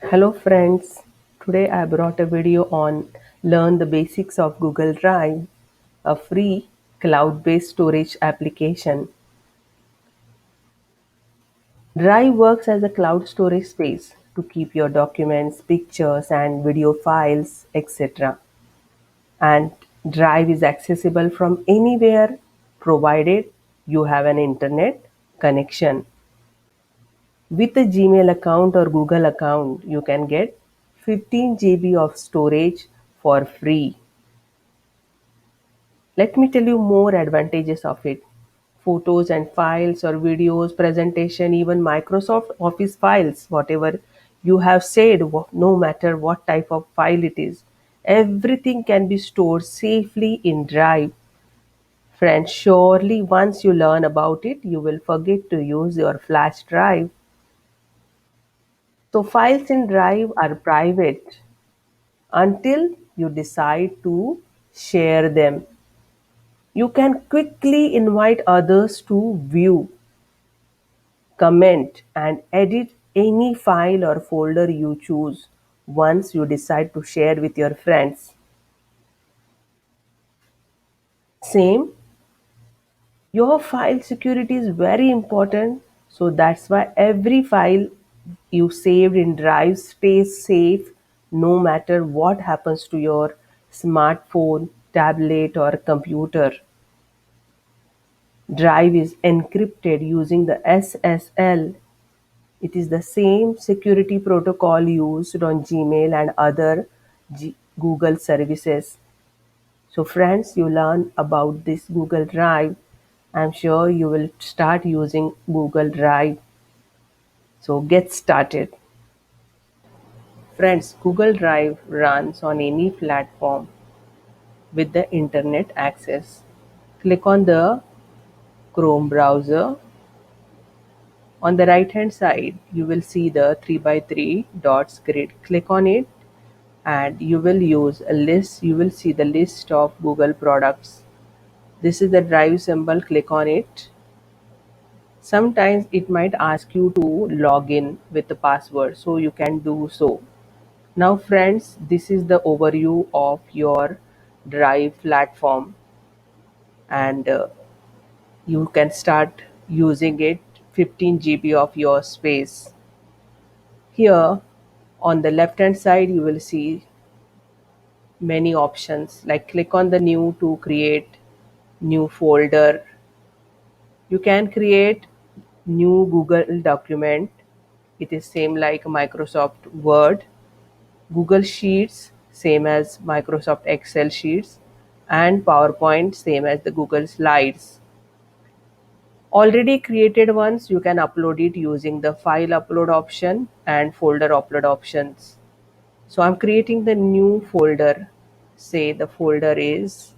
Hello friends, today I brought a video on Learn the Basics of Google Drive, a free cloud-based storage application. Drive works as a cloud storage space to keep your documents, pictures and video files, etc. And Drive is accessible from anywhere provided you have an internet connection. With a Gmail account or Google account, you can get 15 GB of storage for free. Let me tell you more advantages of it. Photos and files or videos, presentation, even Microsoft Office files, whatever you have said, no matter what type of file it is, everything can be stored safely in Drive. Friends, surely once you learn about it, you will forget to use your flash drive. So files in Drive are private until you decide to share them. You can quickly invite others to view, comment, and edit any file or folder you choose once you decide to share with your friends. Same, your file security is very important, so that's why every file you saved in Drive stays safe no matter what happens to your smartphone, tablet, or computer. Drive is encrypted using the SSL. It is the same security protocol used on Gmail and other Google services. So, friends, you learn about this Google Drive. I'm sure you will start using Google Drive. So, get started. Friends, Google Drive runs on any platform with the internet access. Click on the Chrome browser. On the right hand side, you will see the 3 by 3 dots grid. Click on it and you will use a list. You will see the list of Google products. This is the drive symbol. Click on it. Sometimes it might ask you to log in with the password, so you can do so. Now, friends, this is the overview of your Drive platform, and you can start using it. 15 GB of your space. Here on the left hand side, you will see many options like click on the new to create new folder. You can create new Google document. It is same like Microsoft Word. Google Sheets, same as Microsoft Excel sheets, and PowerPoint, same as the Google Slides. Already created ones, you can upload it using the file upload option and folder upload options. So I'm creating the new folder. Say the folder is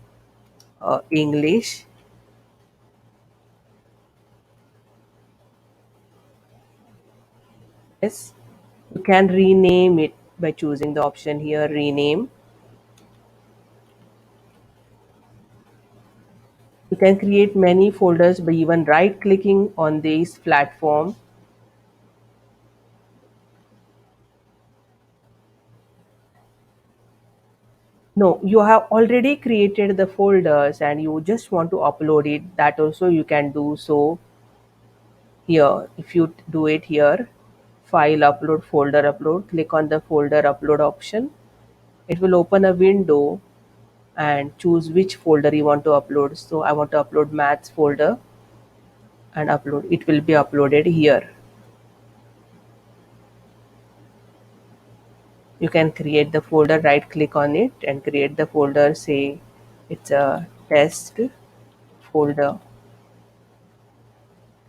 English. Yes, you can rename it by choosing the option here, rename. You can create many folders by even right clicking on this platform. No, you have already created the folders and you just want to upload it. That also you can do so here. If you do it here, file upload, folder upload, click on the folder upload option. It will open a window and choose which folder you want to upload. So I want to upload maths folder and upload. It will be uploaded here. You can create the folder, right click on it and create the folder. Say it's a test folder.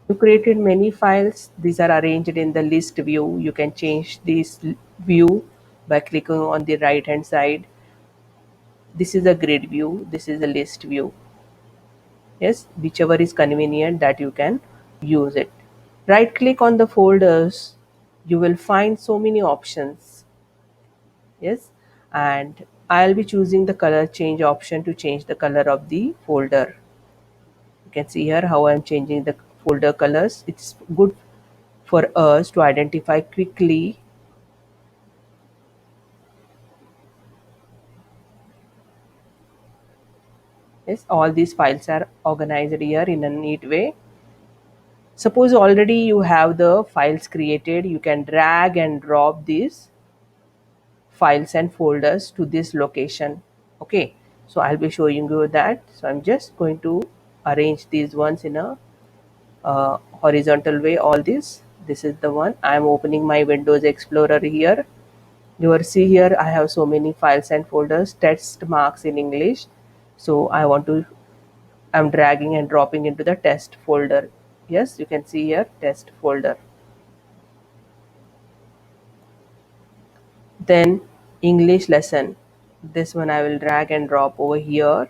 You created many files. These are arranged in the list view. You can change this view by clicking on the right hand side. This is a grid view. This is a list view. Yes, whichever is convenient that you can use it. Right click on the folders. You will find so many options. Yes, and I'll be choosing the color change option to change the color of the folder. You can see here how I'm changing the folder colors. It's good for us to identify quickly Yes, all these files are organized here in a neat way. Suppose already you have the files created, you can drag and drop these files and folders to this location. Okay, so I'll be showing you that. So I'm just going to arrange these ones in a horizontal way. All this is the one. I'm opening my Windows Explorer here. You will see here I have so many files and folders, test marks in English. So I'm dragging and dropping into the test folder. Yes, you can see here test folder. Then English lesson. This one I will drag and drop over here.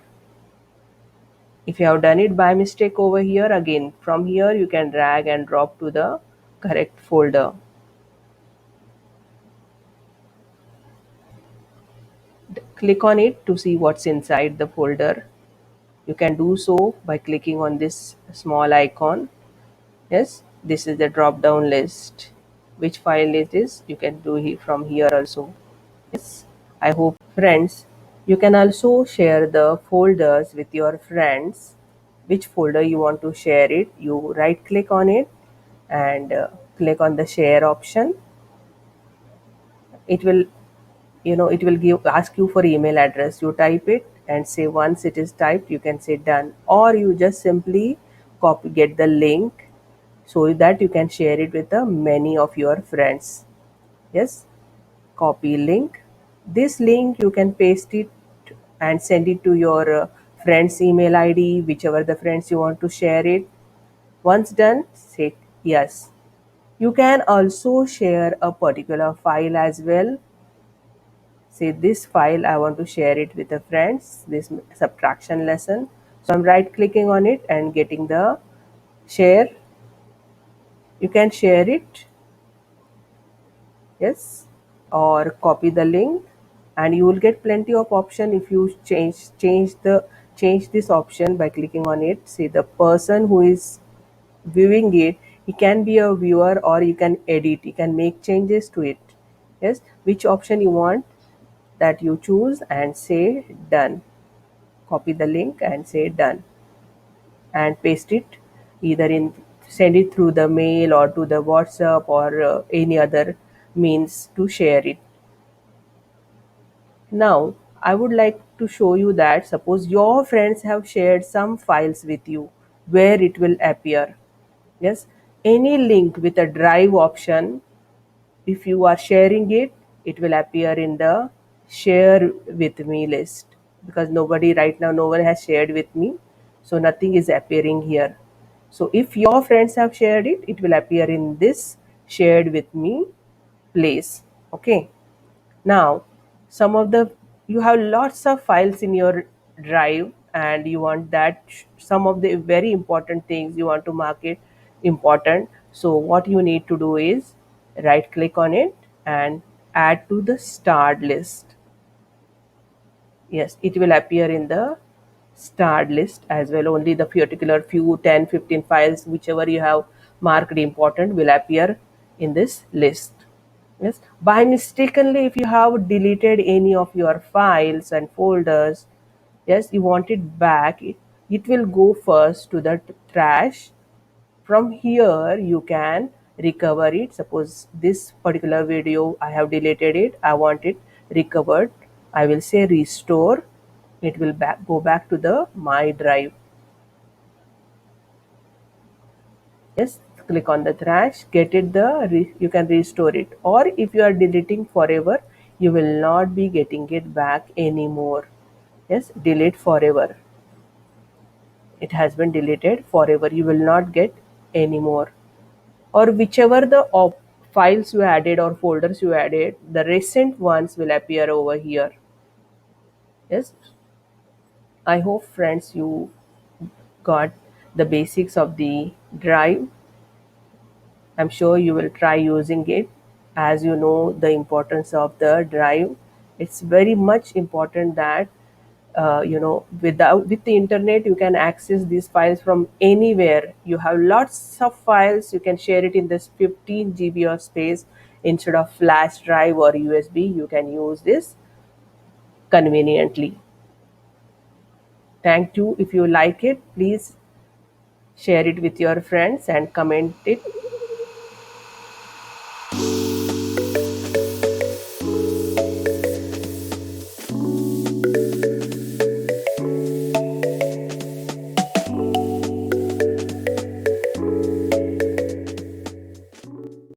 If you have done it by mistake over here, again from here you can drag and drop to the correct folder. Click on it to see what's inside the folder. You can do so by clicking on this small icon. Yes, this is the drop down list. Which file it is, you can do it from here also. Yes, I hope friends, you can also share the folders with your friends. Which folder you want to share it, you right click on it and click on the share option. It will, it will give ask you for email address. You type it and say, once it is typed you can say done, or you just simply copy get the link so that you can share it with many of your friends. Yes, copy link. This link you can paste it and send it to your friend's email id, whichever the friends you want to share it. Once done, say yes. You can also share a particular file as well. Say this file I want to share it with the friends, this subtraction lesson. So I'm right clicking on it and getting the share. You can share it, yes, or copy the link, and you will get plenty of option. If you change this option by clicking on it, see the person who is viewing it, he can be a viewer, or you can edit, you can make changes to it. Yes, which option you want, that you choose and say done. Copy the link and say done and paste it, either in send it through the mail or to the WhatsApp or any other means to share it. Now I would like to show you that suppose your friends have shared some files with you, where it will appear. Yes, any link with a drive option, if you are sharing it, it will appear in the share with me list, because nobody right now, no one has shared with me, so nothing is appearing here. So if your friends have shared it, it will appear in this shared with me place. Okay, now some of the, you have lots of files in your drive and you want that some of the very important things you want to mark it important. So what you need to do is right click on it and add to the starred list. Yes, it will appear in the starred list as well. Only the particular few 10, 15 files whichever you have marked important will appear in this list. Yes, by mistakenly if you have deleted any of your files and folders, yes, you want it back, it will go first to the trash. From here you can recover it. Suppose this particular video I have deleted it, I want it recovered, I will say restore. It will go back to the my drive. Yes, click on the trash, get it you can restore it, or if you are deleting forever, you will not be getting it back anymore. Yes, delete forever, it has been deleted forever, you will not get anymore. Or whichever the files you added or folders you added, the recent ones will appear over here. Yes, I hope friends you got the basics of the drive. I'm sure you will try using it, as you know the importance of the drive. It's very much important that with the internet you can access these files from anywhere. You have lots of files, you can share it in this 15 GB of space instead of flash drive or USB. You can use this conveniently. Thank you. If you like it, please share it with your friends and comment it